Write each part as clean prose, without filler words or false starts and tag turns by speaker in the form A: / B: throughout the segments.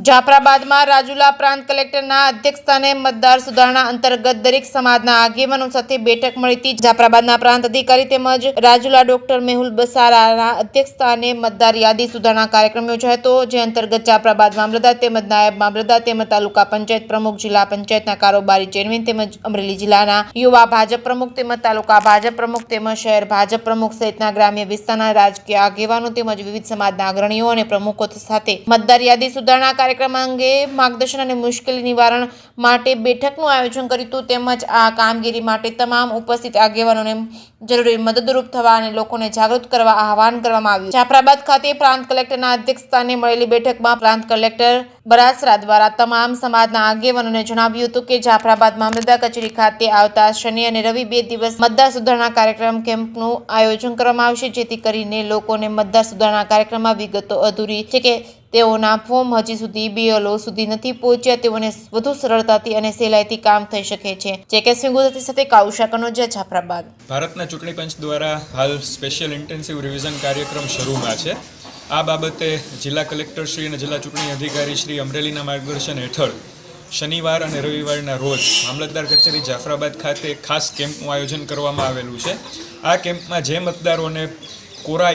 A: જાફરાબાદમાં રાજુલા પ્રાંત કલેક્ટરના અધ્યક્ષસ્થાને મતદાર સુધારણા અંતર્ગત દરેક સમાજના આગેવાનો સાથે બેઠક મળી હતી। જાફરાબાદના પ્રાંત અધિકારી તેમજ રાજુલા ડોક્ટર મેહુલ બસારાના અધ્યક્ષસ્થાને મતદાર યાદી સુધારણા કાર્યક્રમ યોજાયો હતો, જે અંતર્ગત જાફરાબાદ મામલતદાર તેમજ નાયબ મામલતદાર તેમજ તાલુકા પંચાયત પ્રમુખ, જિલ્લા પંચાયતના કારોબારી ચેરમેન તેમજ અમરેલી જિલ્લાના યુવા ભાજપ પ્રમુખ તેમજ તાલુકા ભાજપ પ્રમુખ તેમજ શહેર ભાજપ પ્રમુખ સહિતના ગ્રામ્ય વિસ્તારના રાજકીય આગેવાનો તેમજ વિવિધ સમાજના અગ્રણીઓ અને પ્રમુખો સાથે મતદાર યાદી સુધારણા કાર્યક્રમ અંગે માર્ગદર્શન અને મુશ્કેલી નિવારણ માટે બેઠકનું આયોજન કર્યું હતું। તેમજ આ કામગીરી માટે તમામ ઉપસ્થિત આગેવાનોને જરૂરી મદદરૂપ થવા અને લોકોને જાગૃત કરવા આહવાન કરવામાં આવ્યું। જાફરાબાદ ખાતે પ્રાંત કલેક્ટરના અધ્યક્ષસ્થાને મળેલી બેઠકમાં પ્રાંત કલેક્ટર બરાસરા દ્વારા તમામ સમાજના આગેવાનોને જણાવ્યું હતું કે જાફરાબાદ મામલતદાર કચેરી ખાતે આવતા શનિ અને રવિ 2 દિવસ મતદાર સુધારણા કાર્યક્રમ કેમ્પનું આયોજન કરવામાં આવશે, જેથી કરીને લોકોને મતદાર સુધારણા કાર્યક્રમમાં વિગતો અધૂરી છે કે તેઓના ફોર્મ હજી સુધી BLO સુધી નથી પહોંચ્યા, તેઓને વધુ સરળતાથી અને સહેલાઈથી કામ થઈ શકે છે। જે સિંહ ગુજરાતી સાથે કાઉશા કનોજિયા, જાફરાબાદ।
B: ભારતના ચૂંટણી પંચ દ્વારા હાલ સ્પેશિયલ ઇન્ટેન્સિવ રિવિઝન કાર્યક્રમ શરૂમાં છે। આ બાબતે જિલ્લા કલેક્ટર શ્રી અને જિલ્લા ચૂંટણી અધિકારી શ્રી અમરેલીના માર્ગદર્શન હેઠળ શનિવાર અને રવિવારના રોજ મામલતદાર કચેરી જાફરાબાદ ખાતે ખાસ કેમ્પનું આયોજન કરવામાં આવેલું છે। આ કેમ્પમાં જે મતદારોને કોરા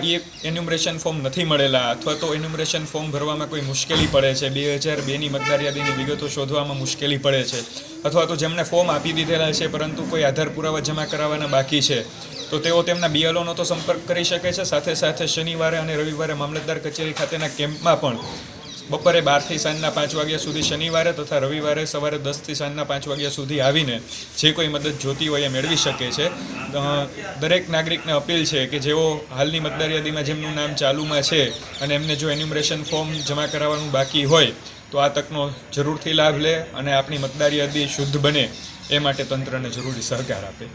B: એન્યુમરેશન ફોર્મ નથી મળેલા અથવા તો એન્યુમરેશન ફોર્મ ભરવામાં કોઈ મુશ્કેલી પડે છે, 2002ની મતદાર યાદીની વિગતો શોધવામાં મુશ્કેલી પડે છે, અથવા તો જેમને ફોર્મ આપી દીધેલા છે પરંતુ કોઈ આધાર પુરાવા જમા કરાવવાના બાકી છે, તો તેઓ તેમના BLOનો તો સંપર્ક કરી શકે છે। સાથે સાથે શનિવારે અને રવિવારે મામલતદાર કચેરી ખાતેના કેમ્પમાં પણ બપોરે 12 થી સાંજના 5 વાગ્યા સુધી શનિવારે તથા રવિવારે સવારે 10 થી સાંજના 5 વાગ્યા સુધી આવીને જે કોઈ મદદ જોતી હોય એ મેળવી શકે છે। દરેક નાગરિકને અપીલ છે કે જેઓ હાલની મતદાર યાદીમાં જેમનું નામ ચાલુમાં છે અને એમને જો એન્યુમરેશન ફોર્મ જમા કરાવવાનું બાકી હોય તો આ તકનો જરૂરથી લાભ લે અને આપણી મતદાર યાદી શુદ્ધ બને એ માટે તંત્રને જરૂરી સહકાર આપે।